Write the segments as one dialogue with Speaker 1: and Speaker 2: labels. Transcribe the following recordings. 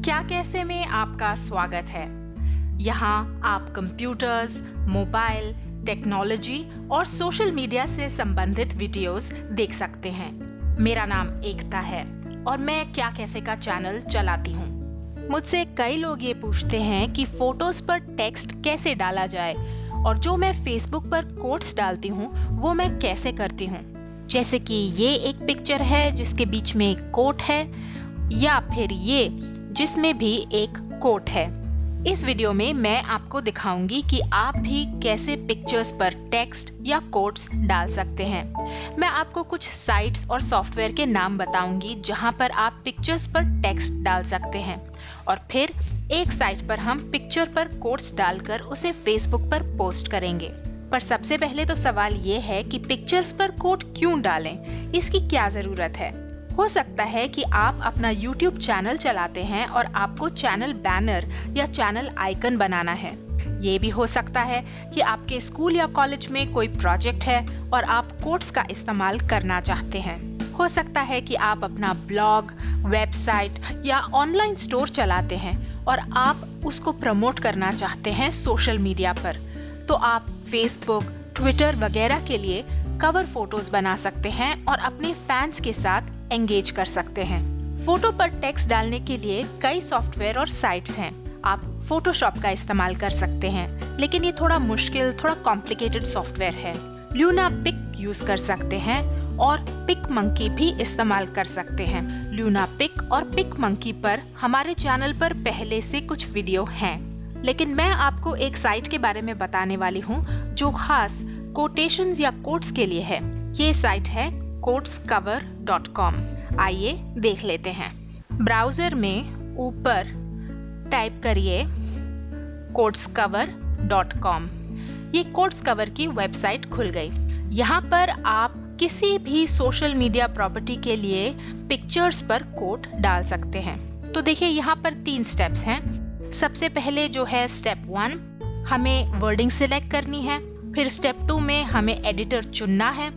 Speaker 1: क्या कैसे में आपका स्वागत है। यहाँ आप कंप्यूटर्स, मोबाइल, टेक्नोलॉजी और सोशल मीडिया से संबंधित वीडियोस देख सकते हैं। मेरा नाम एकता है और मैं क्या कैसे का चैनल चलाती हूँ। मुझसे कई लोग ये पूछते हैं कि फोटोज पर टेक्स्ट कैसे डाला जाए और जो मैं फेसबुक पर कोट्स डालती हूँ वो मैं कैसे करती हूँ। जैसे कि ये एक पिक्चर है जिसके बीच में एक कोट है, या फिर ये जिसमें भी एक कोट है। इस वीडियो में मैं आपको दिखाऊंगी कि आप भी कैसे पिक्चर्स पर टेक्स्ट या कोट्स डाल सकते हैं। मैं आपको कुछ साइट्स और सॉफ्टवेयर के नाम बताऊंगी जहां पर आप पिक्चर्स पर टेक्स्ट डाल सकते हैं, और फिर एक साइट पर हम पिक्चर पर कोट्स डालकर उसे फेसबुक पर पोस्ट करेंगे। पर सबसे पहले तो सवाल ये है कि पिक्चर्स पर कोट क्यों डालें, इसकी क्या जरूरत है। हो सकता है कि आप अपना YouTube चैनल चलाते हैं और आपको चैनल बैनर या चैनल आइकन बनाना है। ये भी हो सकता है कि आपके स्कूल या कॉलेज में कोई प्रोजेक्ट है और आप कोट्स का इस्तेमाल करना चाहते हैं। हो सकता है कि आप अपना ब्लॉग, वेबसाइट या ऑनलाइन स्टोर चलाते हैं और आप उसको प्रमोट करना चाहते हैं सोशल मीडिया पर। तो आप फेसबुक, ट्विटर वगैरह के लिए कवर फोटोज बना सकते हैं और अपने फैंस के साथ एंगेज कर सकते हैं। फोटो पर टेक्स्ट डालने के लिए कई सॉफ्टवेयर और साइट्स हैं। आप फोटोशॉप का इस्तेमाल कर सकते हैं, लेकिन ये थोड़ा मुश्किल, थोड़ा कॉम्प्लिकेटेड सॉफ्टवेयर है। ल्यूना पिक यूज कर सकते हैं और पिक मंकी भी इस्तेमाल कर सकते हैं। ल्यूना पिक और पिक मंकी पर हमारे चैनल पर पहले से कुछ वीडियो हैं, लेकिन मैं आपको एक साइट के बारे में बताने वाली हूँ जो खास कोटेशंस या कोट्स के लिए है। ये साइट है quotescover.com। आइए देख लेते हैं। ब्राउजर में ऊपर टाइप करिए quotescover.com। ये quotescover की वेबसाइट खुल गई। यहाँ पर आप किसी भी सोशल मीडिया प्रॉपर्टी के लिए पिक्चर्स पर कोट डाल सकते हैं। तो देखिए यहाँ पर 3 स्टेप्स हैं। सबसे पहले जो है स्टेप 1, हमें वर्डिंग सिलेक्ट करनी है। फिर स्टेप 2 में हमें एडिटर चुनना है,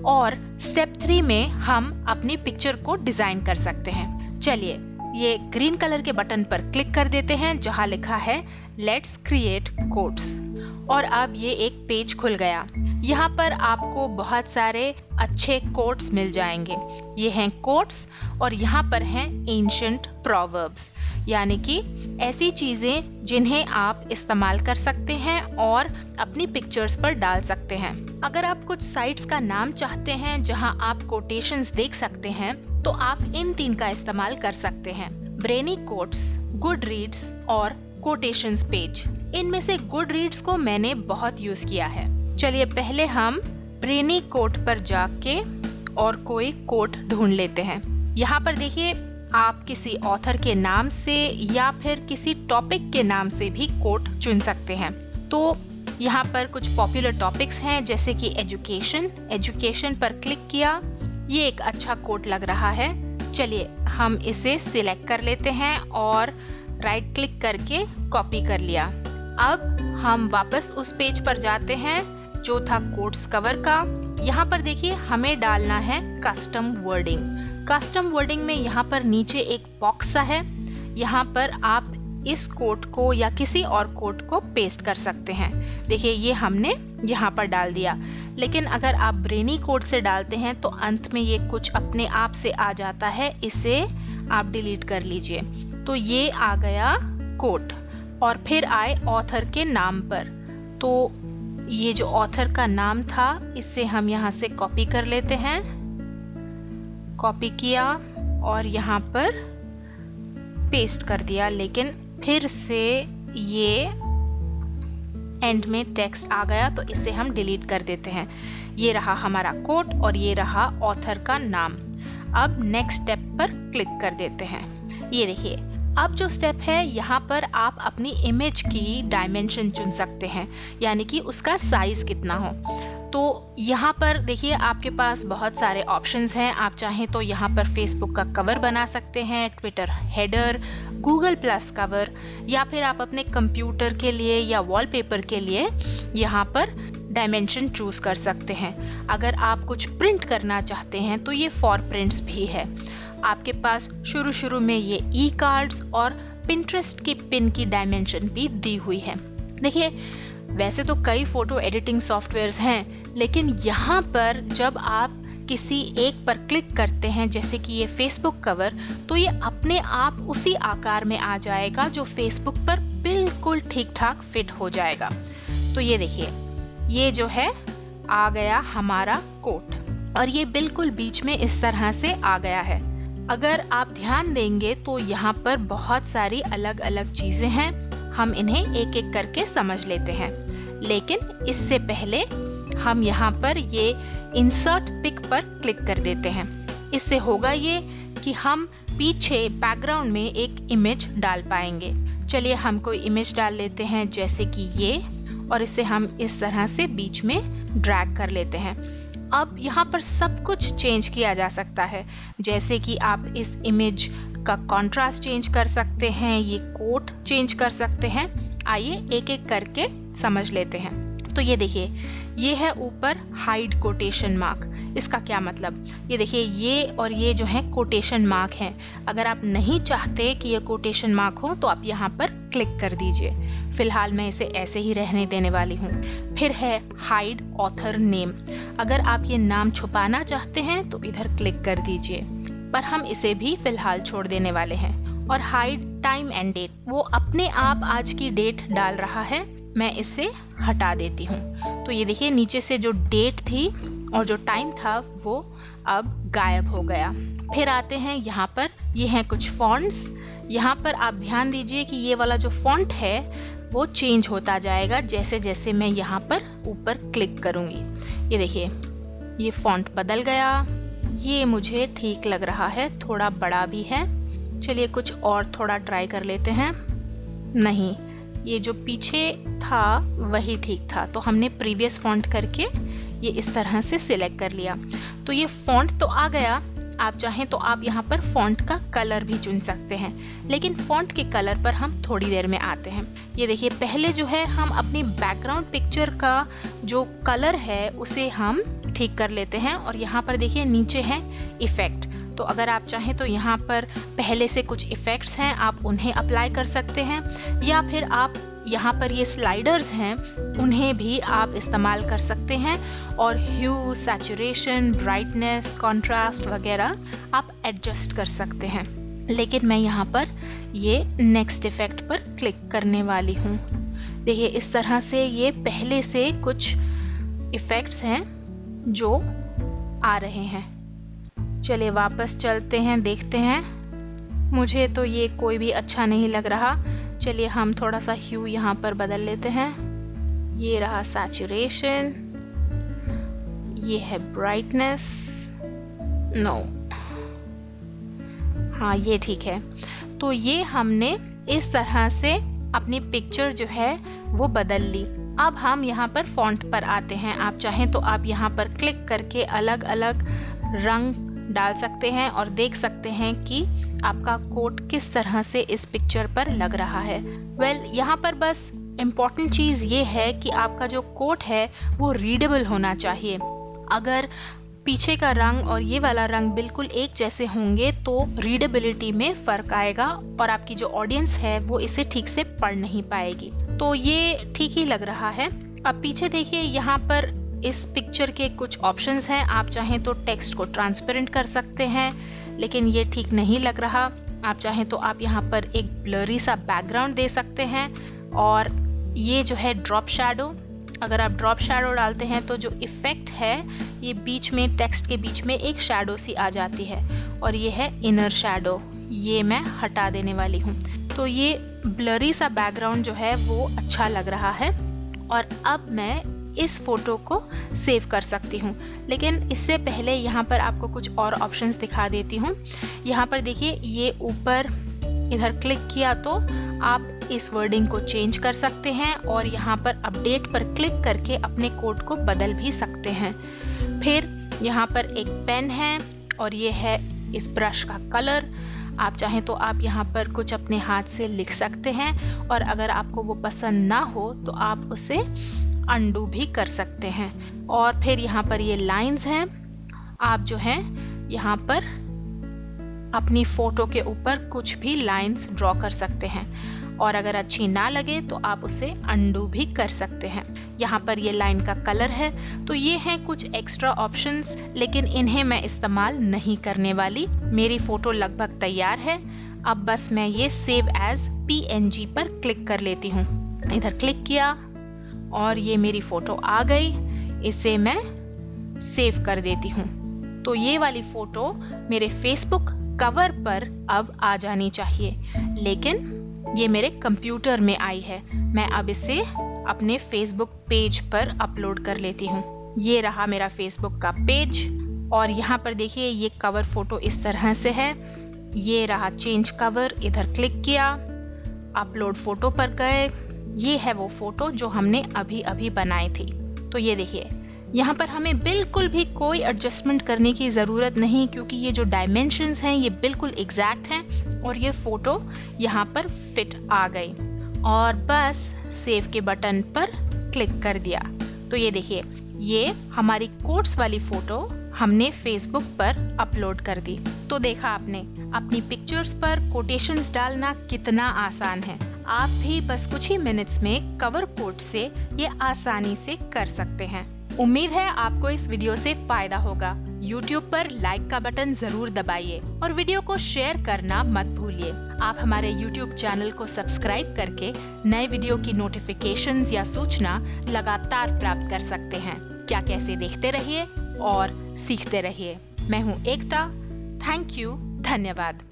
Speaker 1: और स्टेप 3 में हम अपनी पिक्चर को डिजाइन कर सकते हैं। चलिए ये ग्रीन कलर के बटन पर क्लिक कर देते हैं जहां लिखा है लेट्स क्रिएट कोट्स, और अब ये एक पेज खुल गया। यहाँ पर आपको बहुत सारे अच्छे कोट्स मिल जाएंगे। ये हैं कोट्स, और यहाँ पर हैं एंशिएंट प्रोवर्ब्स, यानी कि ऐसी चीजें जिन्हें आप इस्तेमाल कर सकते हैं और अपनी पिक्चर्स पर डाल सकते हैं। अगर आप कुछ साइट्स का नाम चाहते हैं जहां आप कोटेशंस देख सकते हैं, तो आप इन 3 का इस्तेमाल कर सकते हैं: ब्रेनी कोट्स, गुड रीड्स और कोटेशंस पेज। इनमें से गुड रीड्स को मैंने बहुत यूज किया है। चलिए पहले हम ब्रेनी कोट पर जाके और कोई कोट ढूंढ लेते हैं। यहाँ पर देखिए आप किसी ऑथर के नाम से या फिर किसी टॉपिक के नाम से भी कोट चुन सकते हैं। तो यहाँ पर कुछ पॉपुलर टॉपिक्स हैं, जैसे कि एजुकेशन पर क्लिक किया। ये एक अच्छा कोट लग रहा है। चलिए हम इसे सिलेक्ट कर लेते हैं और राइट क्लिक करके कॉपी कर लिया। अब हम वापस उस पेज पर जाते हैं जो था कोट्स कवर का। यहाँ पर देखिए हमें डालना है कस्टम वर्डिंग। कस्टम वर्डिंग में यहाँ पर नीचे एक बॉक्स सा है। यहाँ पर आप इस कोट को या किसी और कोट को पेस्ट कर सकते हैं। देखिए ये हमने यहाँ पर डाल दिया, लेकिन अगर आप ब्रेनी कोट से डालते हैं तो अंत में ये कुछ अपने आप से आ जाता है। इसे आप डिलीट कर लीजिए। तो ये आ गया कोट, और फिर आए ऑथर के नाम पर। तो ये जो ऑथर का नाम था इसे हम यहाँ से कॉपी कर लेते हैं। कॉपी किया और यहाँ पर पेस्ट कर दिया, लेकिन फिर से ये एंड में टेक्स्ट आ गया, तो इसे हम डिलीट कर देते हैं। ये रहा हमारा कोट और ये रहा ऑथर का नाम। अब नेक्स्ट स्टेप पर क्लिक कर देते हैं। ये देखिए अब जो स्टेप है, यहाँ पर आप अपनी इमेज की डायमेंशन चुन सकते हैं, यानी कि उसका साइज कितना हो। तो यहाँ पर देखिए आपके पास बहुत सारे ऑप्शंस हैं। आप चाहें तो यहाँ पर फेसबुक का कवर बना सकते हैं, Twitter header, Google plus cover, या फिर आप अपने कंप्यूटर के लिए या वॉलपेपर के लिए यहाँ पर डायमेंशन चूज कर सकते हैं। अगर आप कुछ प्रिंट करना चाहते हैं तो ये फॉर प्रिंट्स भी है। आपके पास शुरू में ये ई कार्ड्स और पिंटरेस्ट की पिन की डायमेंशन भी दी हुई है। देखिए, वैसे तो कई फोटो एडिटिंग सॉफ्टवेयर्स हैं, लेकिन यहाँ पर जब आप किसी एक पर क्लिक करते हैं, जैसे कि ये फेसबुक कवर, तो ये अपने आप उसी आकार में आ जाएगा जो फेसबुक पर बिल्कुल ठीक ठाक फिट हो जाएगा। तो ये देखिए, ये जो है आ गया हमारा कोट, और ये बिल्कुल बीच में इस तरह से आ गया है। अगर आप ध्यान देंगे तो यहाँ पर बहुत सारी अलग अलग चीजें हैं, हम इन्हें एक एक करके समझ लेते हैं। लेकिन इससे पहले हम यहाँ पर ये इंसर्ट पिक पर क्लिक कर देते हैं। इससे होगा ये कि हम पीछे बैकग्राउंड में एक इमेज डाल पाएंगे। चलिए हम कोई इमेज डाल लेते हैं, जैसे कि ये, और इसे हम इस तरह से बीच में ड्रैग कर लेते हैं। अब यहाँ पर सब कुछ चेंज किया जा सकता है, जैसे कि आप इस इमेज का कंट्रास्ट चेंज कर सकते हैं, ये कोट चेंज कर सकते हैं। आइए एक एक करके समझ लेते हैं। तो ये देखिए, ये है ऊपर हाइड कोटेशन मार्क। इसका क्या मतलब? ये देखिए, ये और ये जो है कोटेशन मार्क हैं। अगर आप नहीं चाहते कि ये कोटेशन मार्क हो तो आप यहाँ पर क्लिक कर दीजिए। फिलहाल मैं इसे ऐसे ही रहने देने वाली हूँ। फिर है हाइड ऑथर नेम। अगर आप ये नाम छुपाना चाहते हैं तो इधर क्लिक कर दीजिए, पर हम इसे भी फिलहाल छोड़ देने वाले हैं। और हाइड टाइम एंड डेट, वो अपने आप आज की डेट डाल रहा है, मैं इसे हटा देती हूँ। तो ये देखिए, नीचे से जो डेट थी और जो टाइम था वो अब गायब हो गया। फिर आते हैं यहाँ पर, ये हैं कुछ फॉन्ट्स। यहाँ पर आप ध्यान दीजिए कि ये वाला जो फॉन्ट है वो चेंज होता जाएगा जैसे जैसे मैं यहाँ पर ऊपर क्लिक करूँगी। ये देखिए, ये फॉन्ट बदल गया। ये मुझे ठीक लग रहा है, थोड़ा बड़ा भी है। चलिए कुछ और थोड़ा ट्राई कर लेते हैं। नहीं, ये जो पीछे था वही ठीक था, तो हमने प्रीवियस फॉन्ट करके ये इस तरह से सिलेक्ट कर लिया। तो ये फॉन्ट तो आ गया। आप चाहें तो आप यहाँ पर फॉन्ट का कलर भी चुन सकते हैं, लेकिन फॉन्ट के कलर पर हम थोड़ी देर में आते हैं। ये देखिए, पहले जो है हम अपनी बैकग्राउंड पिक्चर का जो कलर है उसे हम ठीक कर लेते हैं। और यहाँ पर देखिए नीचे है इफेक्ट। तो अगर आप चाहें तो यहाँ पर पहले से कुछ इफेक्ट्स हैं, आप उन्हें अप्लाई कर सकते हैं, या फिर आप यहाँ पर ये स्लाइडर्स हैं उन्हें भी आप इस्तेमाल कर सकते हैं। और ह्यू, सैचुरेशन, ब्राइटनेस, कॉन्ट्रास्ट वगैरह आप एडजस्ट कर सकते हैं। लेकिन मैं यहाँ पर ये नेक्स्ट इफेक्ट पर क्लिक करने वाली हूँ। देखिए, इस तरह से ये पहले से कुछ इफेक्ट्स हैं जो आ रहे हैं। चलिए वापस चलते हैं, देखते हैं। मुझे तो ये कोई भी अच्छा नहीं लग रहा। चलिए हम थोड़ा सा ह्यू यहाँ पर बदल लेते हैं। ये रहा सैचुरेशन, ये है ब्राइटनेस। नो, हाँ ये ठीक है। तो ये हमने इस तरह से अपनी पिक्चर जो है वो बदल ली। अब हम यहाँ पर फॉन्ट पर आते हैं। आप चाहें तो आप यहाँ पर क्लिक करके अलग अलग रंग डाल सकते हैं और देख सकते हैं कि आपका कोट किस तरह से इस पिक्चर पर लग रहा है। यहाँ पर बस इम्पॉर्टेंट चीज़ ये है कि आपका जो कोट है वो रीडेबल होना चाहिए। अगर पीछे का रंग और ये वाला रंग बिल्कुल एक जैसे होंगे तो रीडेबिलिटी में फ़र्क आएगा और आपकी जो ऑडियंस है वो इसे ठीक से पढ़ नहीं पाएगी। तो ये ठीक ही लग रहा है। अब पीछे देखिए, यहाँ पर इस पिक्चर के कुछ ऑप्शंस हैं। आप चाहें तो टेक्स्ट को ट्रांसपेरेंट कर सकते हैं, लेकिन ये ठीक नहीं लग रहा। आप चाहें तो आप यहाँ पर एक ब्लरी सा बैकग्राउंड दे सकते हैं। और ये जो है ड्रॉप शैडो, अगर आप ड्रॉप शैडो डालते हैं तो जो इफेक्ट है ये बीच में, टेक्स्ट के बीच में एक शैडो सी आ जाती है, और ये है इनर शैडो, ये मैं हटा देने वाली हूँ। तो ये ब्लरी सा बैकग्राउंड जो है वो अच्छा लग रहा है। और अब मैं इस फोटो को सेव कर सकती हूँ, लेकिन इससे पहले यहाँ पर आपको कुछ और ऑप्शंस दिखा देती हूँ। यहाँ पर देखिए, ये ऊपर इधर क्लिक किया तो आप इस वर्डिंग को चेंज कर सकते हैं और यहाँ पर अपडेट पर क्लिक करके अपने कोड को बदल भी सकते हैं। फिर यहाँ पर एक पेन है और ये है इस ब्रश का कलर। आप चाहें तो आप यहाँ पर कुछ अपने हाथ से लिख सकते हैं, और अगर आपको वो पसंद ना हो तो आप उसे अंडू भी कर सकते हैं। और फिर यहाँ पर ये लाइंस हैं, आप जो हैं यहाँ पर अपनी फोटो के ऊपर कुछ भी लाइंस ड्रॉ कर सकते हैं और अगर अच्छी ना लगे तो आप उसे अंडू भी कर सकते हैं। यहाँ पर ये लाइन का कलर है, तो ये हैं कुछ एक्स्ट्रा ऑप्शंस, लेकिन इन्हें मैं इस्तेमाल नहीं करने वाली। मेरी फोटो लगभग तैयार है। अब बस मैं ये सेव एज PNG पर क्लिक कर लेती हूँ। इधर क्लिक किया और ये मेरी फोटो आ गई। इसे मैं सेव कर देती हूँ। तो ये वाली फोटो मेरे फेसबुक कवर पर अब आ जानी चाहिए, लेकिन ये मेरे कंप्यूटर में आई है। मैं अब इसे अपने फेसबुक पेज पर अपलोड कर लेती हूँ। ये रहा मेरा फेसबुक का पेज और यहाँ पर देखिए ये कवर फोटो इस तरह से है। ये रहा चेंज कवर, इधर क्लिक किया, अपलोड फोटो पर गए। ये है वो फोटो जो हमने अभी अभी बनाई थी। तो ये देखिए यहाँ पर हमें बिल्कुल भी कोई एडजस्टमेंट करने की ज़रूरत नहीं, क्योंकि ये जो डायमेंशंस हैं ये बिल्कुल एग्जैक्ट हैं और ये फ़ोटो यहाँ पर फिट आ गई। और बस सेव के बटन पर क्लिक कर दिया। तो ये देखिए ये हमारी कोट्स वाली फ़ोटो हमने फेसबुक पर अपलोड कर दी। तो देखा आपने, अपनी पिक्चर्स पर कोटेशंस डालना कितना आसान है। आप भी बस कुछ ही मिनट्स में कवर कोट से ये आसानी से कर सकते हैं। उम्मीद है आपको इस वीडियो से फायदा होगा। YouTube पर लाइक का बटन जरूर दबाइए और वीडियो को शेयर करना मत भूलिए। आप हमारे YouTube चैनल को सब्सक्राइब करके नए वीडियो की नोटिफिकेशंस या सूचना लगातार प्राप्त कर सकते हैं। क्या कैसे देखते रहिए और सीखते रहिए। मैं हूँ एकता। थैंक यू, धन्यवाद।